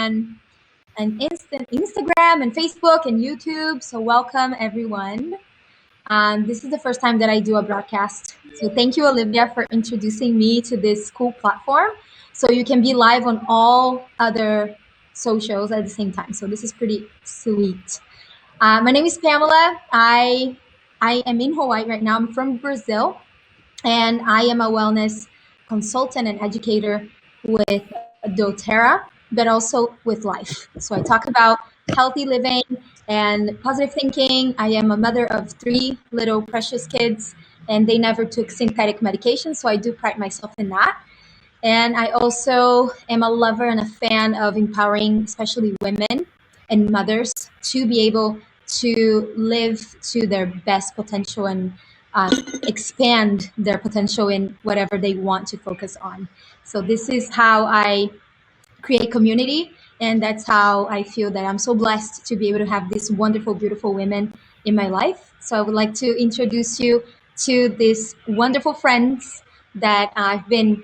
and Instagram and Facebook and YouTube. So welcome everyone. This is the first time that I do a broadcast. So thank you, Olivia, for introducing me to this cool platform. So you can be live on all other socials at the same time. So this is pretty sweet. My name is Pamela. I am in Hawaii right now. I'm from Brazil, and I am a wellness consultant and educator with doTERRA, but also with life. So I talk about healthy living and positive thinking. I am a mother of 3 little precious kids, and they never took synthetic medication, so I do pride myself in that. And I also am a lover and a fan of empowering, especially women and mothers, to be able to live to their best potential and expand their potential in whatever they want to focus on. So this is how I create community, and that's how I feel that I'm so blessed to be able to have these wonderful, beautiful women in my life. So I would like to introduce you to these wonderful friends that I've been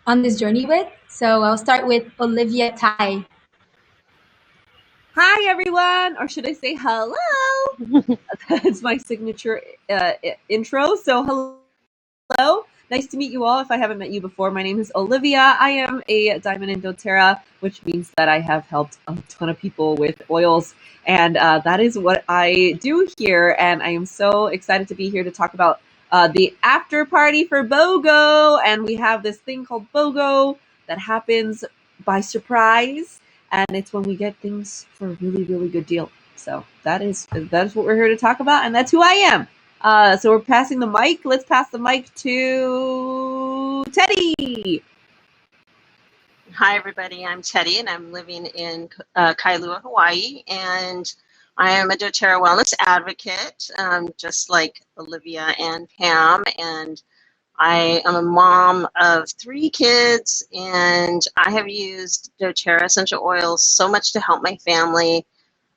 on this journey with. So I'll start with Olivia Tai. Hi, everyone, or should I say hello? That's my signature intro. So hello, nice to meet you all. If I haven't met you before, my name is Olivia. I am a Diamond in doTERRA, which means that I have helped a ton of people with oils, and that is what I do here. And I am so excited to be here to talk about the after party for BOGO. And we have this thing called BOGO that happens by surprise. And it's when we get things for a really, really good deal. So that is what we're here to talk about, and that's who I am. So we're passing the mic. Let's pass the mic to Teddy. Hi, everybody. I'm Teddy, and I'm living in Kailua, Hawaii, and I am a doTERRA wellness advocate, just like Olivia and Pam, and I am a mom of 3 kids, and I have used doTERRA essential oils so much to help my family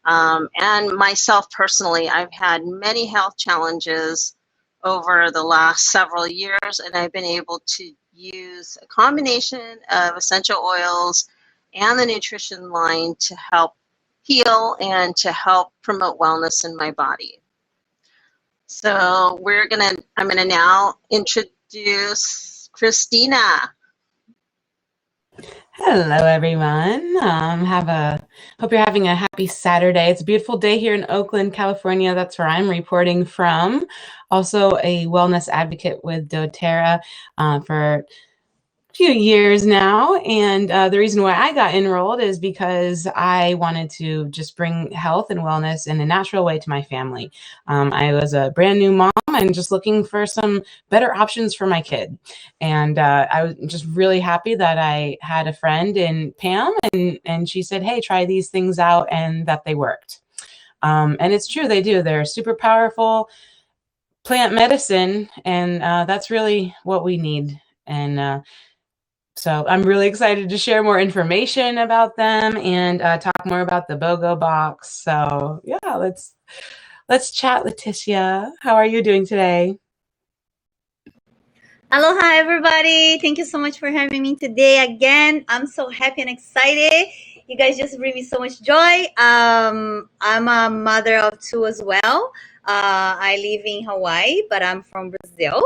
and myself personally. I've had many health challenges over the last several years, and I've been able to use a combination of essential oils and the nutrition line to help heal and to help promote wellness in my body. So I'm gonna now introduce Christina. Hello, everyone. Hope you're having a happy Saturday. It's a beautiful day here in Oakland, California. That's where I'm reporting from. Also a wellness advocate with doTERRA for few years now, and the reason why I got enrolled is because I wanted to just bring health and wellness in a natural way to my family. I was a brand new mom and just looking for some better options for my kid, and I was just really happy that I had a friend in Pam, and she said, hey, try these things out, and that they worked. And it's true, they do. They're super powerful plant medicine, and that's really what we need. And so I'm really excited to share more information about them and talk more about the BOGO box. So yeah, let's chat, Leticia. How are you doing today? Aloha, everybody. Thank you so much for having me today again. I'm so happy and excited. You guys just bring me so much joy. I'm a mother of 2 as well. I live in Hawaii, but I'm from Brazil.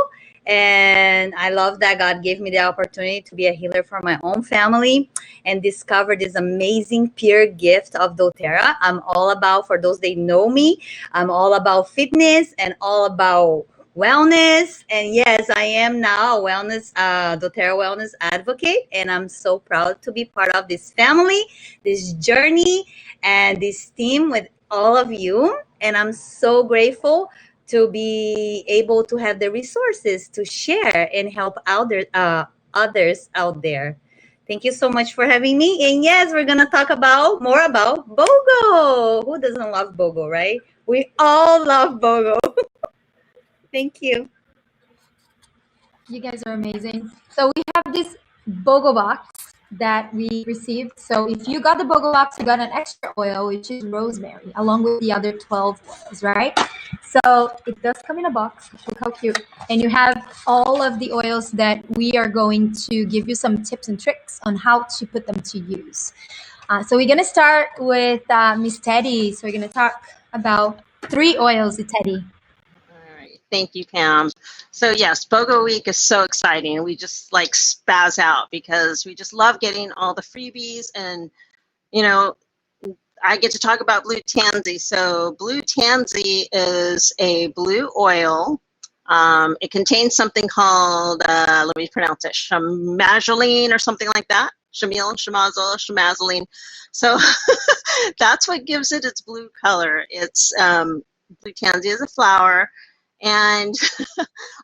And I love that God gave me the opportunity to be a healer for my own family and discover this amazing pure gift of doTERRA. I'm all about, for those that know me, I'm all about fitness and all about wellness. And yes, I am now a doTERRA wellness advocate, and I'm so proud to be part of this family, this journey, and this team with all of you. And I'm so grateful to be able to have the resources to share and help others out there. Thank you so much for having me. And yes, we're going to talk more about BOGO. Who doesn't love BOGO, right? We all love BOGO. Thank you. You guys are amazing. So we have this BOGO box that we received. So if you got the BOGO box, you got an extra oil, which is rosemary, along with the other 12 oils, right? So it does come in a box. Look how cute. And you have all of the oils that we are going to give you some tips and tricks on how to put them to use. So we're gonna start with Miss Teddy. So we're gonna talk about 3 oils with Teddy. All right. Thank you, Pam. So yes, BOGO week is so exciting. We just like spaz out because we just love getting all the freebies, and you know, I get to talk about blue tansy. So blue tansy is a blue oil. It contains something called, let me pronounce it, chamazoline or something like that. Chamazoline. So that's what gives it its blue color. It's blue tansy is a flower, and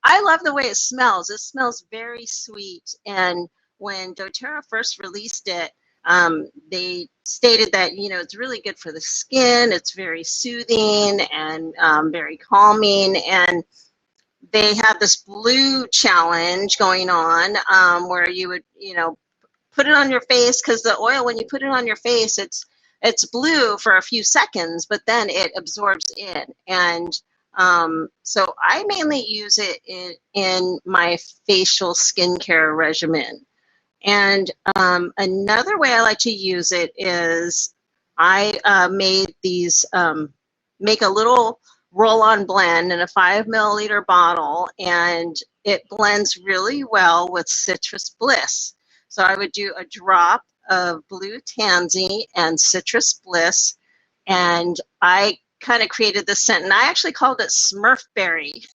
I love the way it smells. It smells very sweet. And when doTERRA first released it, they stated that, you know, it's really good for the skin. It's very soothing and very calming. And they had this blue challenge going on, where you would, you know, put it on your face, because the oil, when you put it on your face, it's blue for a few seconds, but then it absorbs in. And so I mainly use it in my facial skincare regimen. And another way I like to use it is I made these, make a little roll-on blend in a 5 milliliter bottle, and it blends really well with Citrus Bliss. So I would do a drop of blue tansy and Citrus Bliss, and I kind of created this scent, and I actually called it Smurfberry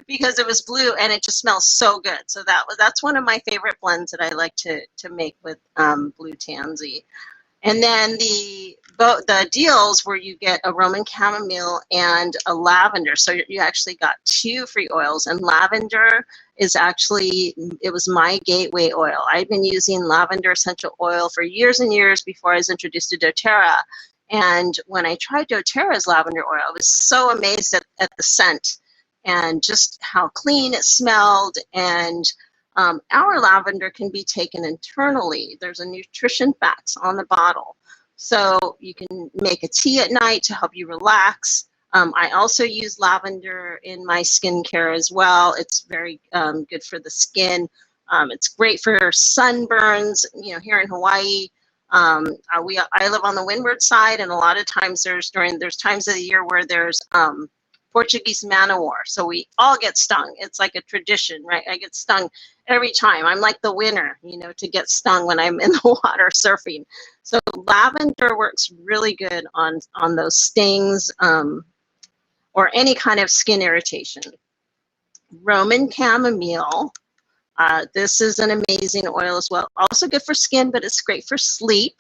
because it was blue and it just smells so good. So that's one of my favorite blends that I like to make with blue tansy. And then the deals where you get a Roman chamomile and a lavender. So you actually got 2 free oils, and lavender is actually, it was my gateway oil. I've been using lavender essential oil for years and years before I was introduced to doTERRA. And when I tried doTERRA's lavender oil, I was so amazed at the scent and just how clean it smelled. And our lavender can be taken internally. There's a nutrition facts on the bottle. So you can make a tea at night to help you relax. I also use lavender in my skincare as well. It's very good for the skin. It's great for sunburns. You know, here in Hawaii, I live on the windward side, and a lot of times there's times of the year where there's Portuguese man o' war. So we all get stung. It's like a tradition, right? I get stung every time. I'm like the winner, you know, to get stung when I'm in the water surfing. So lavender works really good on those stings, or any kind of skin irritation. Roman chamomile. This is an amazing oil as well. Also good for skin, but it's great for sleep.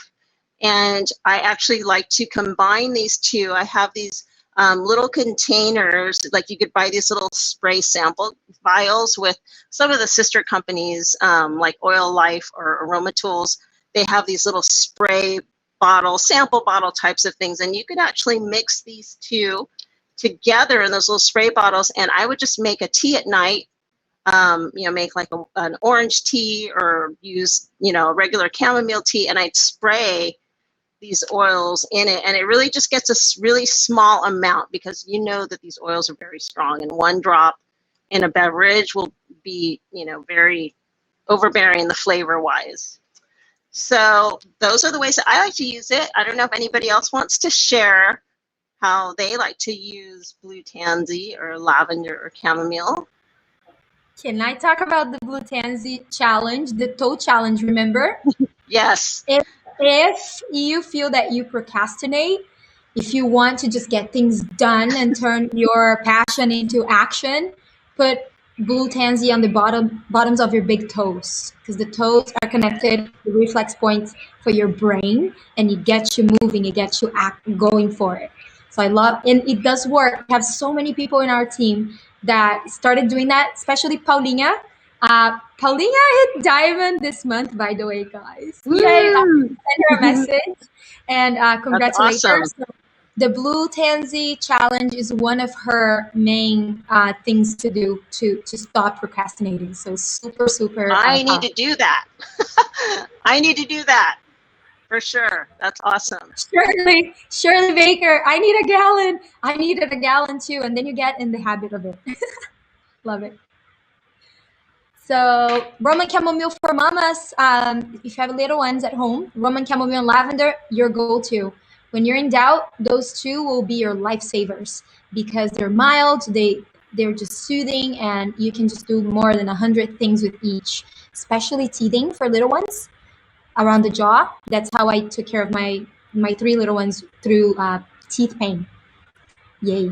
And I actually like to combine these two. I have these little containers, like you could buy these little spray sample vials with some of the sister companies, like Oil Life or Aroma Tools. They have these little spray bottle, sample bottle types of things, and you could actually mix these two together in those little spray bottles. And I would just make a tea at night, you know, make like an orange tea, or use, you know, a regular chamomile tea, and I'd spray these oils in it, and it really just gets a really small amount, because you know that these oils are very strong, and 1 drop in a beverage will be, you know, very overbearing the flavor wise. So those are the ways that I like to use it. I don't know if anybody else wants to share how they like to use blue tansy or lavender or chamomile. Can I talk about the blue tansy challenge, the toe challenge, remember? Yes. If you feel that you procrastinate, if you want to just get things done and turn your passion into action, put blue tansy on the bottoms of your big toes, because the toes are connected to reflex points for your brain, and it gets you moving, it gets you going for it. So I love, and it does work. We have so many people in our team that started doing that, especially Paulina. Paulina hit diamond this month, by the way, guys. Yay! Send her a message, and congratulations. Awesome. The blue tansy challenge is one of her main things to do to stop procrastinating. So super. I need to do that. I need to do that for sure. That's awesome. Shirley Baker. I need a gallon. I needed a gallon too, and then you get in the habit of it. Love it. So Roman chamomile for mamas, if you have little ones at home, Roman chamomile and lavender, your go-to. When you're in doubt, those two will be your lifesavers because they're mild, they're just soothing, and you can just do more than 100 things with each, especially teething for little ones around the jaw. That's how I took care of my three little ones through teeth pain. Yay.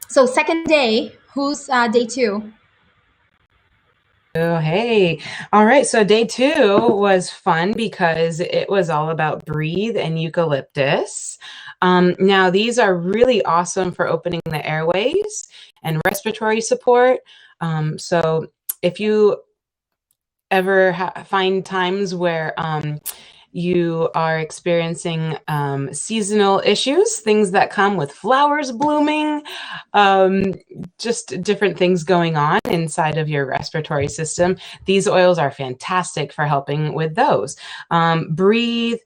So second day, who's day 2? Oh, hey. All right. So day 2 was fun because it was all about breathe and eucalyptus. Now, these are really awesome for opening the airways and respiratory support. So if you ever find times where you are experiencing seasonal issues, things that come with flowers blooming, just different things going on inside of your respiratory system. These oils are fantastic for helping with those. Breathe,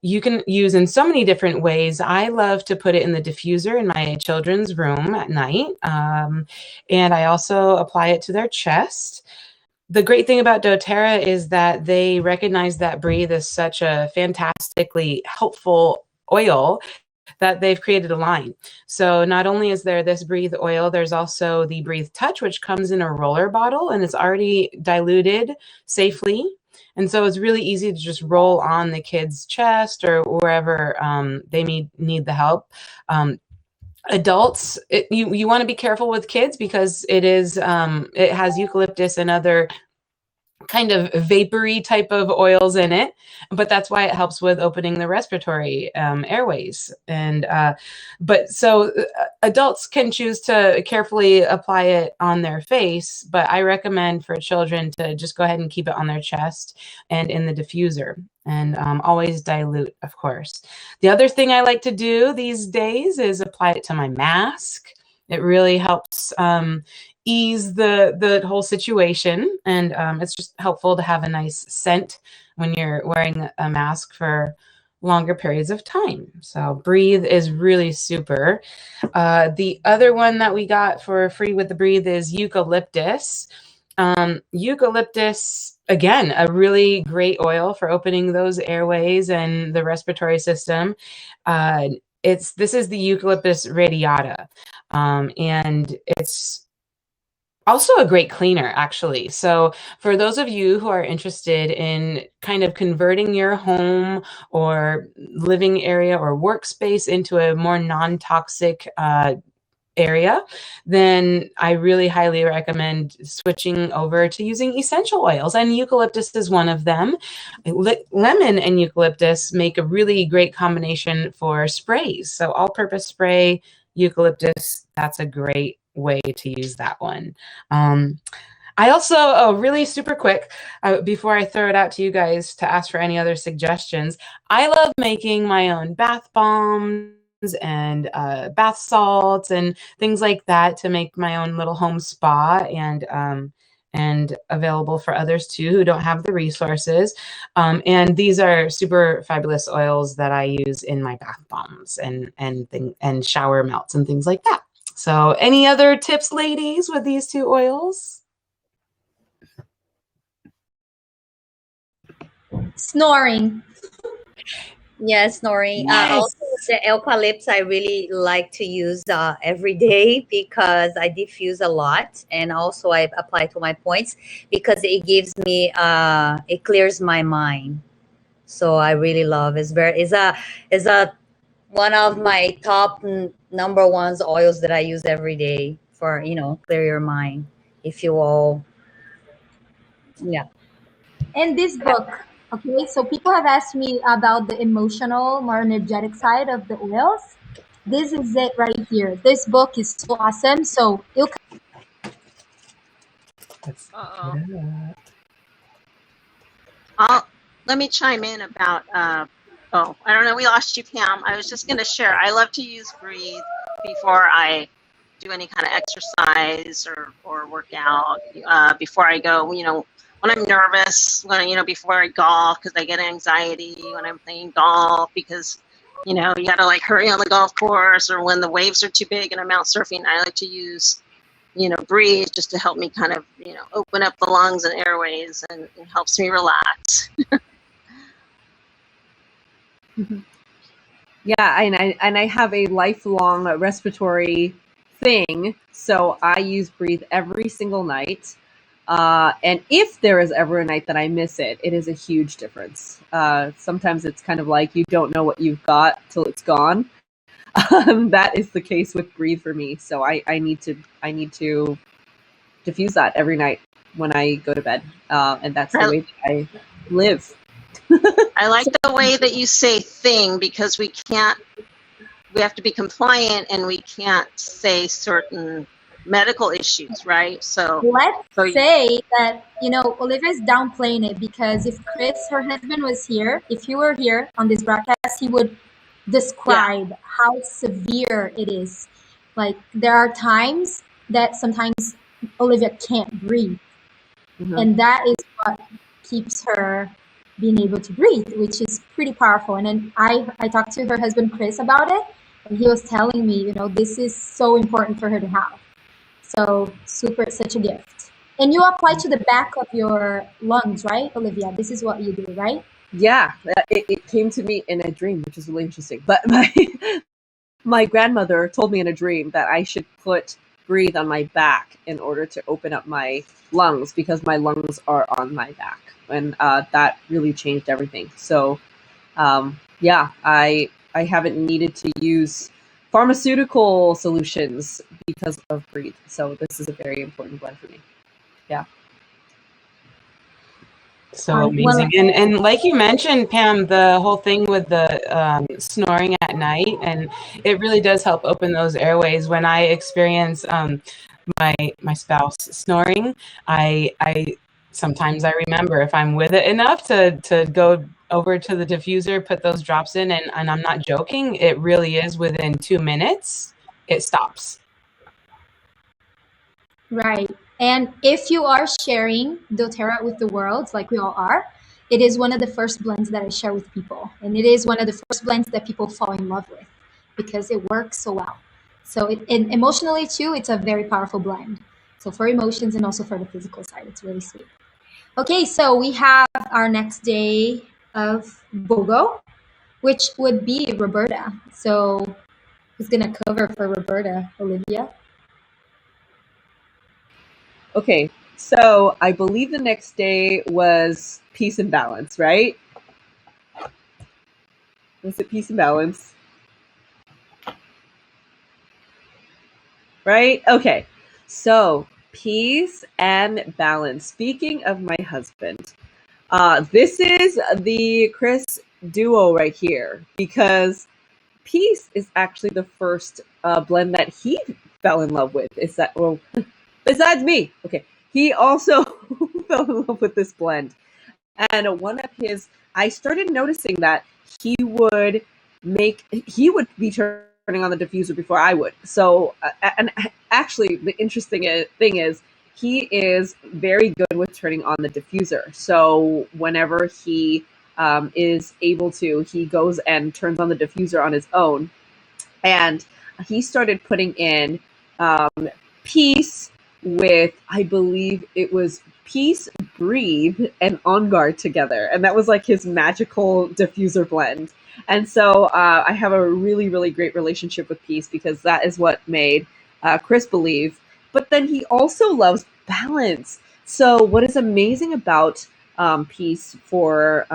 you can use in so many different ways. I love to put it in the diffuser in my children's room at night. And I also apply it to their chest. The great thing about doTERRA is that they recognize that Breathe is such a fantastically helpful oil that they've created a line. So not only is there this Breathe oil, there's also the Breathe Touch, which comes in a roller bottle and it's already diluted safely. And so it's really easy to just roll on the kid's chest or wherever they need the help. Adults, you want to be careful with kids because it has eucalyptus and other kind of vapory type of oils in it, but that's why it helps with opening the respiratory airways. And adults can choose to carefully apply it on their face, but I recommend for children to just go ahead and keep it on their chest and in the diffuser, and always dilute, of course. The other thing I like to do these days is apply it to my mask. It really helps ease the whole situation, and it's just helpful to have a nice scent when you're wearing a mask for longer periods of time. So Breathe is really super. The other one that we got for free with the Breathe is eucalyptus. Eucalyptus, again, a really great oil for opening those airways and the respiratory system. This is the Eucalyptus radiata, and it's also a great cleaner, actually. So for those of you who are interested in kind of converting your home or living area or workspace into a more non-toxic area, then I really highly recommend switching over to using essential oils, and eucalyptus is one of them. Lemon and eucalyptus make a really great combination for sprays. So all-purpose spray, eucalyptus, that's a great way to use that one. I also, really super quick, before I throw it out to you guys to ask for any other suggestions, I love making my own bath bombs and bath salts and things like that to make my own little home spa, and available for others too who don't have the resources. And these are super fabulous oils that I use in my bath bombs and shower melts and things like that. So any other tips, ladies, with these 2 oils? Snoring. Yeah, snoring. Yes. Also, the eucalyptus I really like to use every day because I diffuse a lot, and also I apply to my points because it gives me it clears my mind. So I really love it's a one of my top number ones oils that I use every day for clear your mind. If you all, yeah. And this book, okay, so people have asked me about the emotional, more energetic side of the oils. This is it right here. This book is so awesome. So Uh-oh. Let me chime in about, I don't know, we lost you, Pam. I was just going to share. I love to use Breathe before I do any kind of exercise or workout, before I go, when I'm nervous, before I golf, because I get anxiety when I'm playing golf, because, you got to like hurry on the golf course, or when the waves are too big and I'm out surfing, I like to use breathe just to help me kind of, open up the lungs and airways, and it helps me relax. Yeah, and I have a lifelong respiratory thing, so I use Breathe every single night. And if there is ever a night that I miss it, it is a huge difference. Sometimes it's kind of like you don't know what you've got till it's gone. That is the case with Breathe for me. So I need to diffuse that every night when I go to bed, and that's the way that I live. I like the way that you say thing, because we have to be compliant, and we can't say certain medical issues, right? So let's say that, Olivia's downplaying it, because if Chris, her husband, was here, if he were here on this broadcast, he would describe how severe it is. Like, there are times that sometimes Olivia can't breathe. And that is what keeps her being able to breathe, which is pretty powerful. And then I talked to her husband, Chris, about it, and he was telling me, this is so important for her to have. So such a gift. And you apply to the back of your lungs, right, Olivia? This is what you do, right? Yeah, it came to me in a dream, which is really interesting. But my grandmother told me in a dream that I should put Breathe on my back in order to open up my lungs, because my lungs are on my back, and that really changed everything. So yeah, I haven't needed to use pharmaceutical solutions because of Breathe. So this is a very important blend for me. Yeah. So amazing. And like you mentioned, Pam, the whole thing with the snoring at night, and it really does help open those airways. When I experience my spouse snoring, I sometimes I remember, if I'm with it enough, to go over to the diffuser, put those drops in, and I'm not joking, it really is within 2 minutes, it stops. Right. And if you are sharing doTERRA with the world, like we all are, it is one of the first blends that I share with people. And it is one of the first blends that people fall in love with, because it works so well. So and emotionally too, it's a very powerful blend. So for emotions and also for the physical side, it's really sweet. Okay, so we have our next day of BOGO, which would be Roberta. So who's gonna cover for Roberta, Olivia? Okay, so I believe the next day was Peace and Balance, right? Was it Peace and Balance? Right? Okay, so Peace and Balance. Speaking of my husband, this is the Chris duo right here, because Peace is actually the first blend that he fell in love with. Is that, well, besides me, okay, he also fell in love with this blend. And one of his, I started noticing that he would be turning on the diffuser before I would. So, and actually, the interesting thing is, he is very good with turning on the diffuser. So whenever he is able to, he goes and turns on the diffuser on his own. And he started putting in Peace with, I believe it was Peace, Breathe, and On Guard together. And that was like his magical diffuser blend. And so I have a really, really great relationship with Peace, because that is what made Chris believe. But then he also loves Balance. So what is amazing about Peace for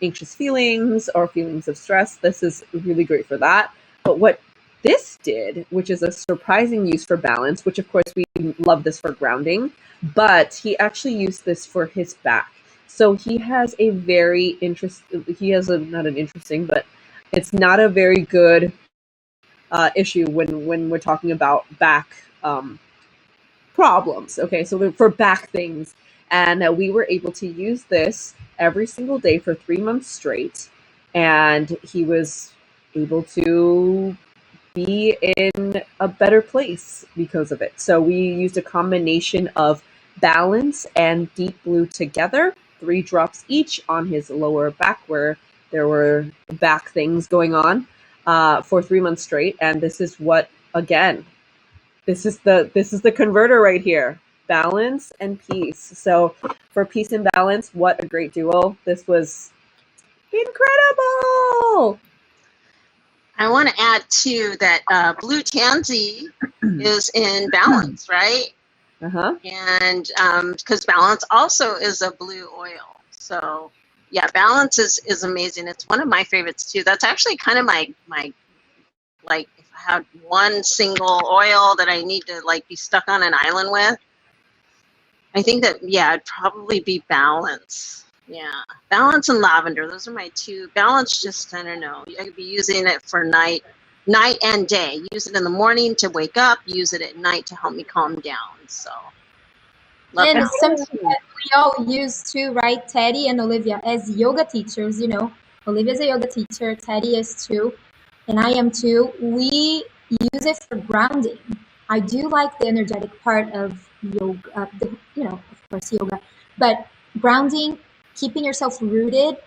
anxious feelings or feelings of stress, this is really great for that. But what this did, which is a surprising use for Balance, which of course we love this for grounding, but he actually used this for his back. So he has a very not an interesting, but it's not a very good issue when we're talking about back problems. Okay, so for back things. And we were able to use this every single day for 3 months straight. And he was able to be in a better place because of it. So we used a combination of Balance and Deep Blue together, 3 drops each on his lower back where there were back things going on for 3 months straight. And this is what, again, this is the converter right here. Balance and peace. So for peace and balance, what a great duo. This was incredible. I want to add too that blue tansy is in balance, right? Uh-huh. And because balance also is a blue oil. So yeah, balance is amazing. It's one of my favorites too. That's actually kind of my like if I had one single oil that I need to like be stuck on an island with, I think that yeah, it'd probably be balance. Yeah, balance and lavender. Those are my two. Balance, just I don't know. I could be using it for night and day. Use it in the morning to wake up. Use it at night to help me calm down. So love And that. it's something that we all use too, right? Teddy and Olivia, as yoga teachers, you know, Olivia's a yoga teacher, Teddy is too, and I am too. We use it for grounding. I do like the energetic part of yoga, you know, of course, yoga, but grounding, keeping yourself rooted,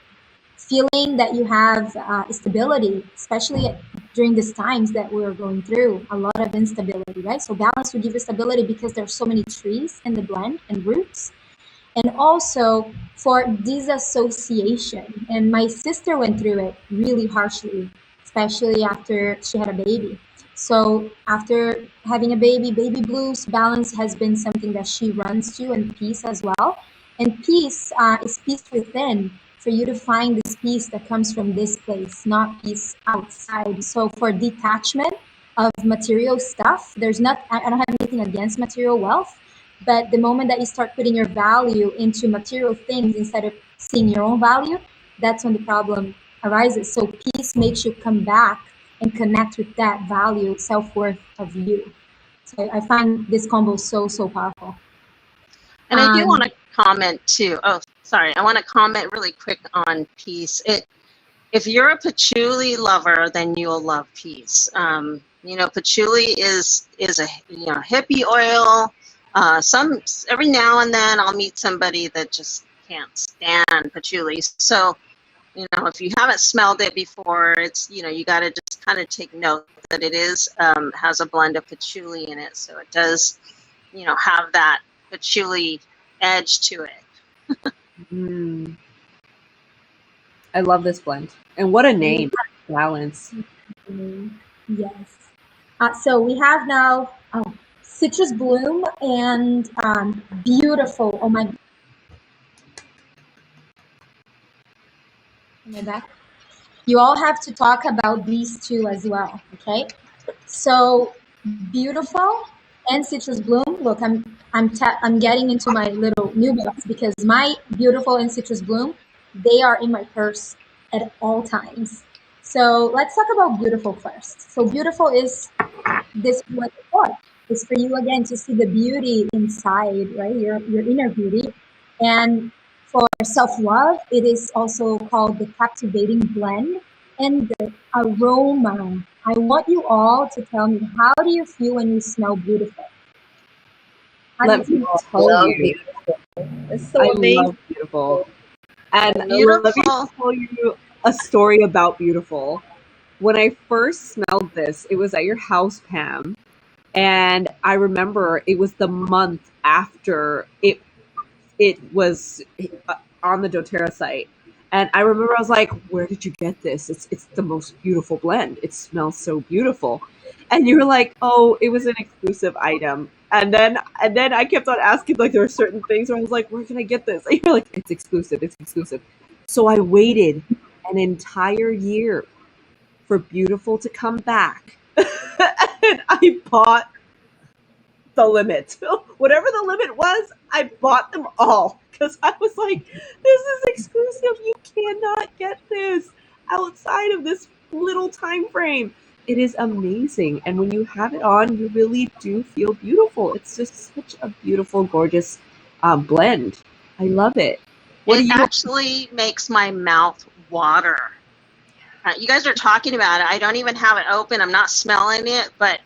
feeling that you have stability, especially during these times that we're going through a lot of instability, right? So balance will give you stability because there's so many trees in the blend and roots, and also for disassociation. And my sister went through it really harshly, especially after she had a baby. So after having a baby, baby blues, balance has been something that she runs to, and peace as well. And peace is peace within, for you to find this peace that comes from this place, not peace outside. So for detachment of material stuff, there's not, I don't have anything against material wealth, but the moment that you start putting your value into material things instead of seeing your own value, that's when the problem arises. So peace makes you come back and connect with that value, self-worth of you. So I find this combo so, so powerful. And I do want to comment too. Oh, sorry. I want to comment really quick on peace. If you're a patchouli lover, then you'll love peace. You know, patchouli is a hippie oil. Every now and then I'll meet somebody that just can't stand patchouli. So, you know, if you haven't smelled it before, it's, you know, you got to just kind of take note that it is has a blend of patchouli in it. So it does, you know, have that patchouli edge to it. I love this blend. And what a name, Balance. Yes. So we have now Citrus Bloom and Beautiful. Oh my back. You all have to talk about these two as well, okay? So Beautiful and Citrus Bloom. Look, I'm getting into my little new box because my Beautiful and Citrus Bloom, they are in my purse at all times. So let's talk about Beautiful first. So Beautiful is this what for? It's for you again to see the beauty inside, right? Your inner beauty. And for self-love, it is also called the captivating blend and the aroma. I want you all to tell me, how do you feel when you smell beautiful? Let me tell you, It's so I amazing. love Beautiful. And Beautiful. let me tell you a story about Beautiful. When I first smelled this, it was at your house, Pam. And I remember it was the month after it was on the doTERRA site. And I remember I was like, where did you get this? It's the most beautiful blend. It smells so beautiful. And you were like, oh, it was an exclusive item. And then I kept on asking, like, there were certain things where I was like, where can I get this? And you're like, it's exclusive, it's exclusive. So I waited an entire year for Beautiful to come back. And I bought the limit. Whatever the limit was, I bought them all because I was like, this is exclusive. You cannot get this outside of this little time frame. It is amazing. And when you have it on, you really do feel beautiful. It's just such a beautiful, gorgeous blend. I love it. It actually makes my mouth water. You guys are talking about it. I don't even have it open. I'm not smelling it, but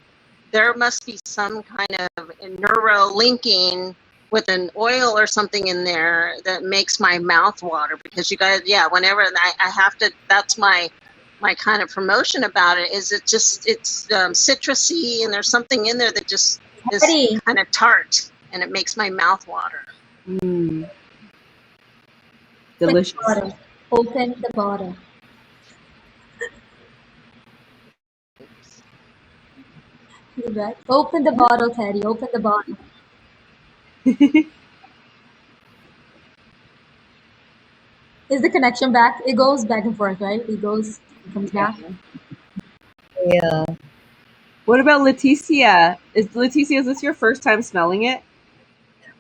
there must be some kind of neuro linking with an oil or something in there that makes my mouth water, because you guys, yeah, whenever I have to, that's my my kind of promotion about it is it's citrusy, and there's something in there that just is Teddy, kind of tart, and it makes my mouth water. Mm, open the delicious. bottle. Open the bottle. You bet. Open the bottle, Teddy. Open the bottle. Is the connection back? It goes back and forth, right? It goes, it comes back. Yeah. What about Leticia? Is this your first time smelling it?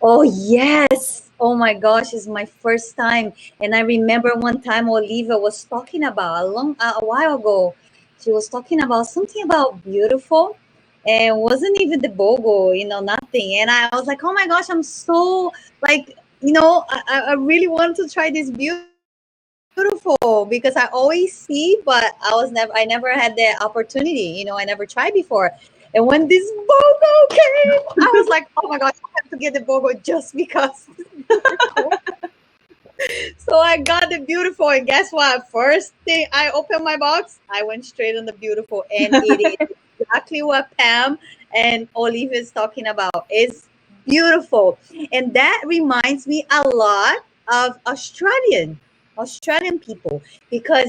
Oh yes. Oh my gosh, it's my first time. And I remember one time Olivia was talking about a while ago. She was talking about something about beautiful, and it wasn't even the BOGO, nothing. And I was like, oh my gosh, I'm so like, I really want to try this beautiful because I always see, but I never had the opportunity. I never tried before. And when this BOGO came, I was like, oh my gosh, I have to get the BOGO just because. So I got the beautiful, and guess what? First thing I opened my box, I went straight on the beautiful, and it is exactly what Pam and Olive is talking about. It's beautiful, and that reminds me a lot of Australian people, because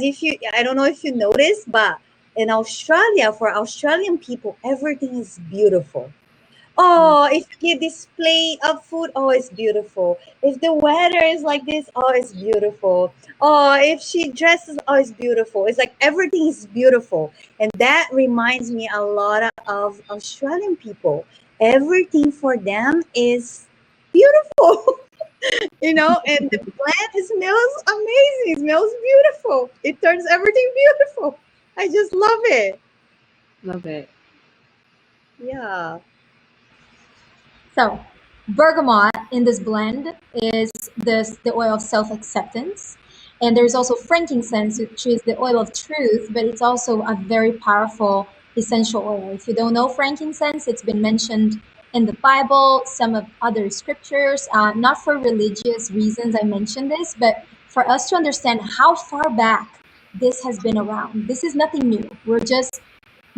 I don't know if you noticed, but in Australia, for Australian people, everything is beautiful. Oh, if you get this plate of food, oh, it's beautiful. If the weather is like this, oh, it's beautiful. Oh, if she dresses, oh, it's beautiful. It's like everything is beautiful. And that reminds me a lot of Australian people. Everything for them is beautiful, and the plant smells amazing, it smells beautiful. It turns everything beautiful. I just love it. Love it. Yeah. So, bergamot in this blend is the oil of self-acceptance. And there's also frankincense, which is the oil of truth, but it's also a very powerful essential oil. If you don't know frankincense, it's been mentioned in the Bible, some of other scriptures, not for religious reasons I mentioned this, but for us to understand how far back this has been around. This is nothing new. We're just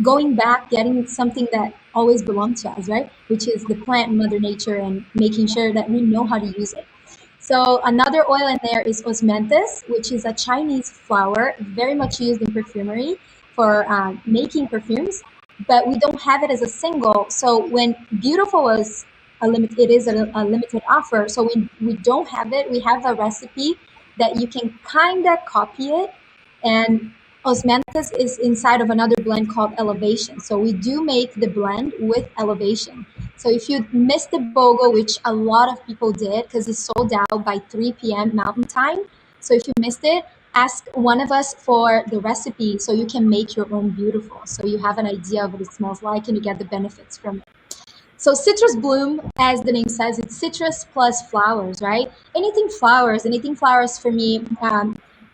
going back, getting something that always belonged to us, right? Which is the plant, Mother Nature, and making sure that we know how to use it. So another oil in there is osmanthus, which is a Chinese flower, very much used in perfumery for making perfumes, but we don't have it as a single. So when beautiful was it is a limited offer. So when we don't have it, we have a recipe that you can kind of copy it, and osmanthus is inside of another blend called elevation. So we do make the blend with elevation. So if you missed the BOGO, which a lot of people did because it's sold out by 3 p.m. Mountain Time. So if you missed it, ask one of us for the recipe so you can make your own beautiful. So you have an idea of what it smells like and you get the benefits from it. So citrus bloom, as the name says, it's citrus plus flowers, right? Anything flowers for me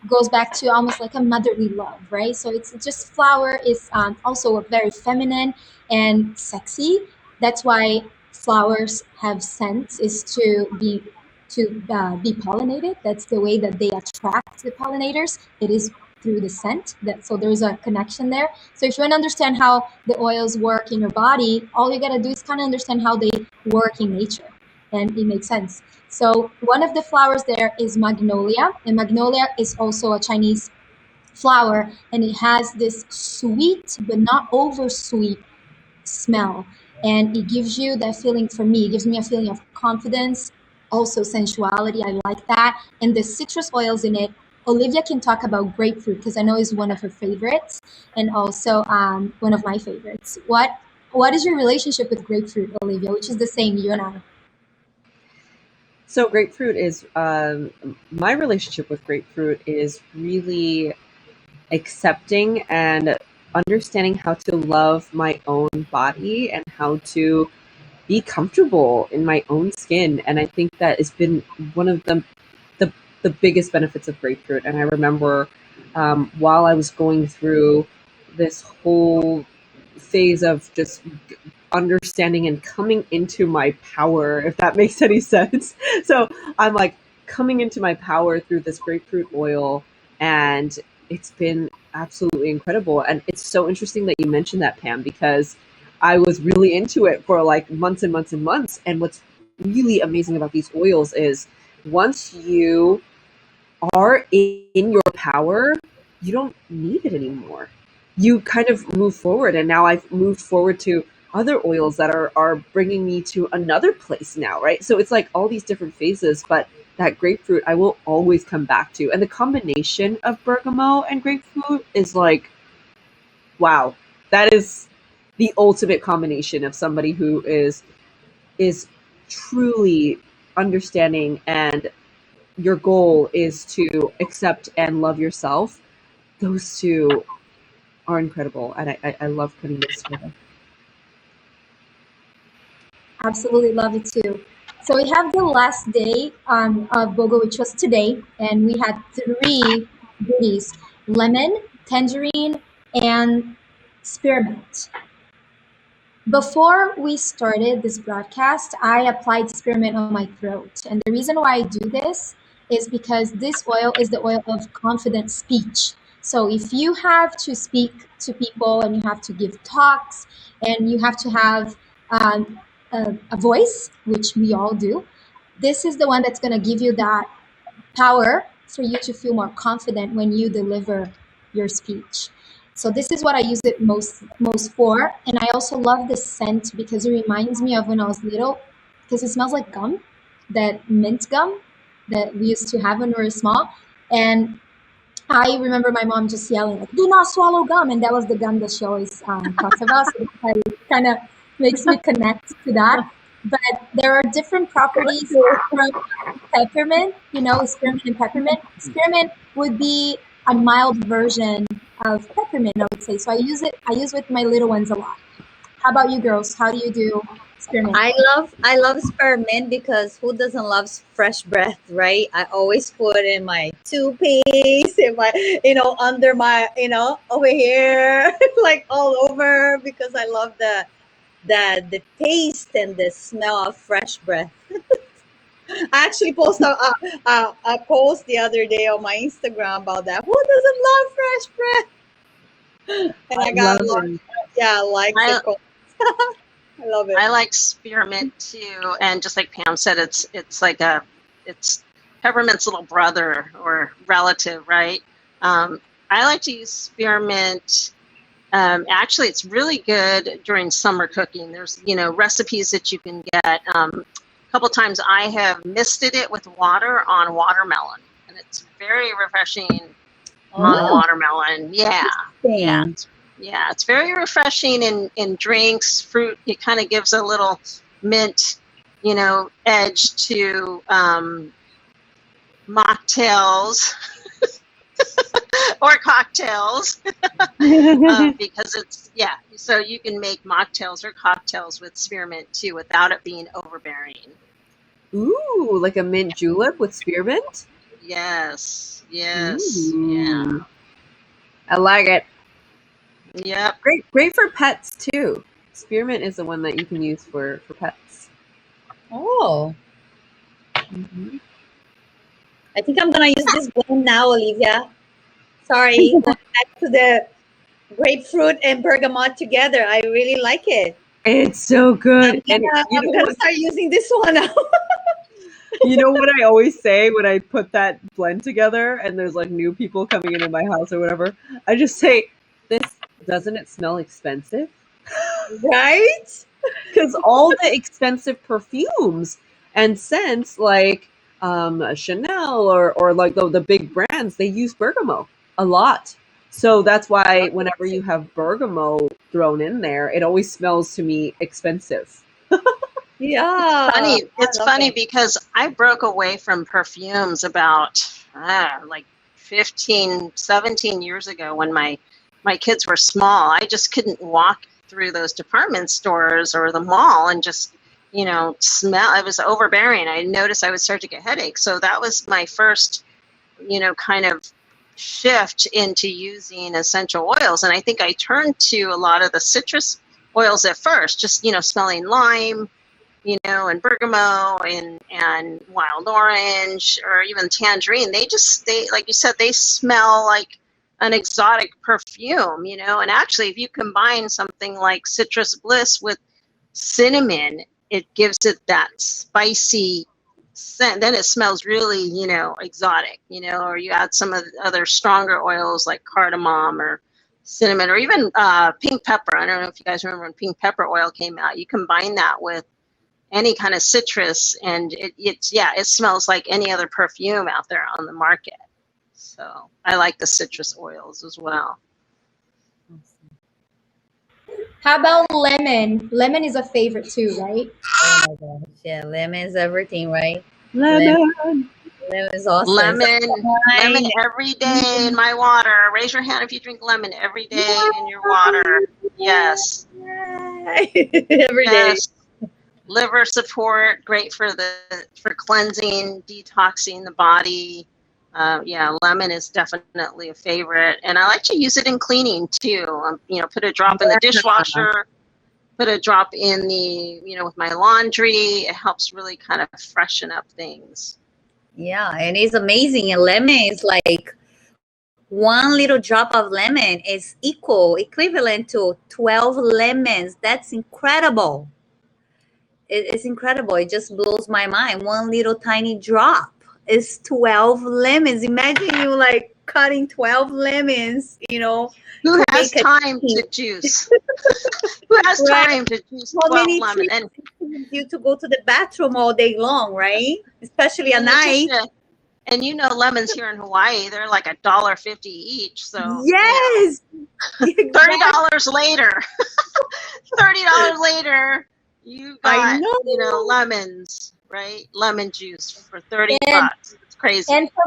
goes back to almost like a motherly love, right? So it's just flower is also very feminine and sexy. That's why flowers have scents, is to be pollinated. That's the way that they attract the pollinators. It is through the scent. So there's a connection there. So if you want to understand how the oils work in your body, all you gotta do is kind of understand how they work in nature, and it makes sense. So one of the flowers there is magnolia, and magnolia is also a Chinese flower, and it has this sweet but not over sweet smell, and it gives you that feeling. For me, it gives me a feeling of confidence, also sensuality. I like that. And the citrus oils in it, Olivia can talk about grapefruit because I know it's one of her favorites, and also one of my favorites. What is your relationship with grapefruit, Olivia? Which is the same, you and I. So grapefruit is my relationship with grapefruit is really accepting and understanding how to love my own body and how to be comfortable in my own skin. And I think that has been one of the biggest benefits of grapefruit. And I remember while I was going through this whole phase of just understanding and coming into my power, if that makes any sense. So I'm like coming into my power through this grapefruit oil, and it's been absolutely incredible. And it's so interesting that you mentioned that, Pam, because I was really into it for like months and months and months. And what's really amazing about these oils is once you are in your power, you don't need it anymore. You kind of move forward, and now I've moved forward to other oils that are bringing me to another place now, right? So it's like all these different phases, but that grapefruit I will always come back to. And the combination of bergamot and grapefruit is like, wow, that is the ultimate combination of somebody who is truly understanding, and your goal is to accept and love yourself. Those two are incredible, and I love putting this together. Absolutely love it too. So we have the last day of BOGO, which was today, and we had three goodies: lemon, tangerine, and spearmint. Before we started this broadcast, I applied spearmint on my throat. And the reason why I do this is because this oil is the oil of confident speech. So if you have to speak to people and you have to give talks and you have to have a voice, which we all do, this is the one that's going to give you that power for you to feel more confident when you deliver your speech. So this is what I use it most for. And I also love the scent because it reminds me of when I was little, because it smells like gum, that mint gum that we used to have when we were small. And I remember my mom just yelling, like, "Do not swallow gum," and that was the gum that she always talks about. So it kind of makes me connect to that. But there are different properties from peppermint, spearmint and peppermint. Spearmint would be a mild version of peppermint, I would say. So I use with my little ones a lot. How about you girls? How do you do spearmint? I love spearmint because who doesn't love fresh breath, right? I always put in my toothpaste, in my, under my, over here, like all over, because I love the taste and the smell of fresh breath. I actually posted a post the other day on my Instagram about that. Who doesn't love fresh breath? And I got a lot, likes I, and comments. I love it. I like spearmint too, and just like Pam said, it's peppermint's little brother or relative, right? I like to use spearmint. Actually, it's really good during summer cooking. There's recipes that you can get. A couple times I have misted it with water on watermelon, and it's very refreshing on watermelon. Yeah, it's very refreshing in drinks, fruit. It kind of gives a little mint, edge to mocktails or cocktails because so you can make mocktails or cocktails with spearmint too without it being overbearing. Ooh, like a mint julep with spearmint? Yes, yeah. I like it. Yep. Great for pets too. Spearmint is the one that you can use for pets. Oh. Mm-hmm. I think I'm gonna use this blend now, Olivia. Sorry, going back to the grapefruit and bergamot together. I really like it. It's so good. I'm gonna start using this one now. You know what I always say when I put that blend together and there's like new people coming into my house or whatever? I just say, doesn't it smell expensive? Right? Because all the expensive perfumes and scents like Chanel or like the big brands, they use bergamot a lot. So that's why whenever you have bergamot thrown in there, it always smells to me expensive. Yeah. It's funny because I broke away from perfumes about like 15, 17 years ago when my kids were small. I just couldn't walk through those department stores or the mall and just, smell. It was overbearing. I noticed I would start to get headaches. So that was my first, kind of shift into using essential oils. And I think I turned to a lot of the citrus oils at first, just, smelling lime, and bergamot and wild orange or even tangerine. They like you said, they smell like an exotic perfume, you know. And actually, if you combine something like Citrus Bliss with cinnamon, it gives it that spicy scent. Then it smells really, you know, exotic, you know. Or you add some of the other stronger oils like cardamom or cinnamon, or even pink pepper. I don't know if you guys remember when pink pepper oil came out. You combine that with any kind of citrus, and it smells like any other perfume out there on the market. So I like the citrus oils as well. How about lemon? Lemon is a favorite too, right? Oh my gosh, yeah, lemon is everything, right? Lemon. Lemon is awesome. Lemon every day in my water. Raise your hand if you drink lemon every day in your water. Yes. Every day. Yes. Liver support, great for cleansing, detoxing the body. Yeah, lemon is definitely a favorite, and I like to use it in cleaning too. You know, put a drop in the dishwasher, put a drop in the, you know, with my laundry. It helps really kind of freshen up things. Yeah, and it's amazing. And lemon is like one little drop of lemon is equivalent to 12 lemons. That's incredible. It's incredible. It just blows my mind. One little tiny drop is 12 lemons. Imagine you like cutting 12 lemons, you know. Who has time to juice? Who has time to juice 12 lemons? And you to go to the bathroom all day long, right? Especially at night. And you know, lemons here in Hawaii, they're like $1.50 each. So yes, $30 later. $30 later, you got, you know, lemons, right? Lemon juice for 30 bucks. It's crazy. And for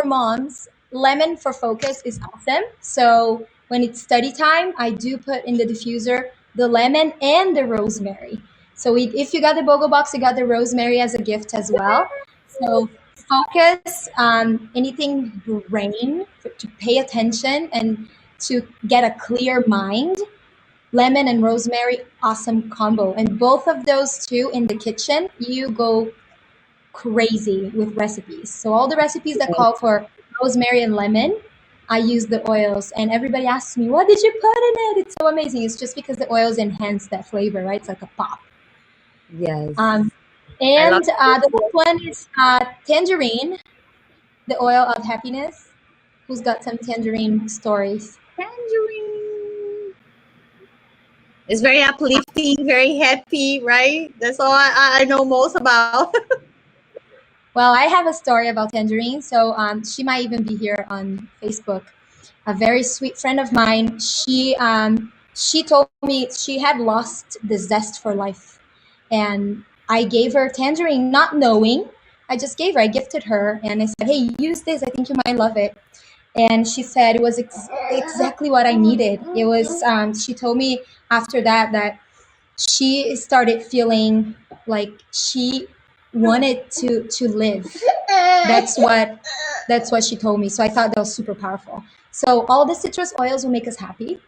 moms, lemon for focus is awesome. So when it's study time, I do put in the diffuser the lemon and the rosemary. So if you got the BOGO box, you got the rosemary as a gift as well. So focus on anything brain, to pay attention and to get a clear mind. Lemon and rosemary, awesome combo. And both of those two in the kitchen, you go crazy with recipes. So all the recipes that call for rosemary and lemon, I use the oils. And everybody asks me, what did you put in it? It's so amazing. It's just because the oils enhance that flavor, right? It's like a pop. Yes. And the next one is tangerine, the oil of happiness. Who's got some tangerine stories? Tangerine. It's very uplifting, very happy, right? That's all I know most about. Well, I have a story about tangerine. So she might even be here on Facebook. A very sweet friend of mine, she told me she had lost the zest for life. And I gave her tangerine, not knowing. I just gave her, I gifted her. And I said, hey, use this. I think you might love it. And she said it was exactly what I needed. It was, she told me after that she started feeling like she wanted to live. That's what she told me. So I thought that was super powerful. So all the citrus oils will make us happy,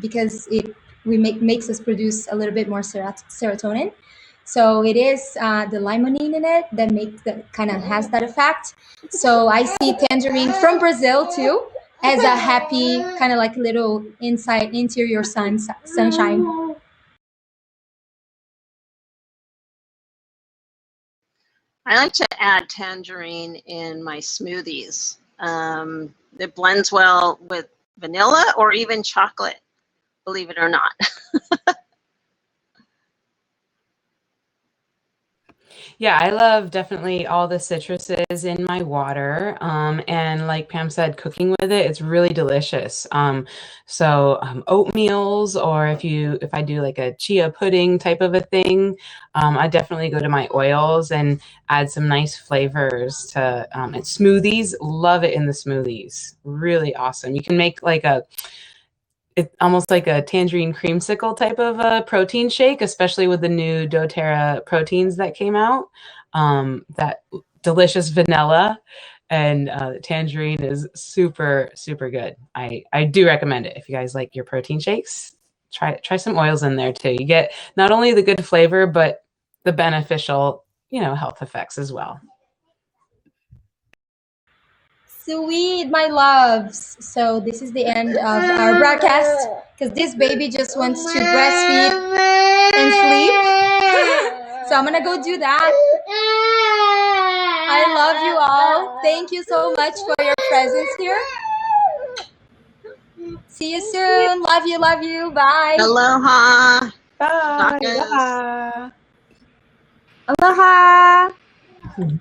because it makes us produce a little bit more serotonin. So it is the limonene in it that kind of has that effect. So I see tangerine from Brazil too as a happy kind of like little interior sunshine. I like to add tangerine in my smoothies. It blends well with vanilla or even chocolate, believe it or not. Yeah, I love definitely all the citruses in my water. And like Pam said, cooking with it, it's really delicious. So oatmeals, or if I do like a chia pudding type of a thing, I definitely go to my oils and add some nice flavors to and smoothies. Love it in the smoothies. Really awesome. You can make like it's almost like a tangerine creamsicle type of a protein shake, especially with the new doTERRA proteins that came out. That delicious vanilla and tangerine is super, super good. I do recommend it. If you guys like your protein shakes, try some oils in there too. You get not only the good flavor, but the beneficial, health effects as well. Sweet, my loves. So this is the end of our broadcast because this baby just wants to breastfeed and sleep. So I'm gonna go do that. I love you all. Thank you so much for your presence here. See you soon. Love you, love you. Bye. Aloha. Bye. Takas. Aloha. Aloha.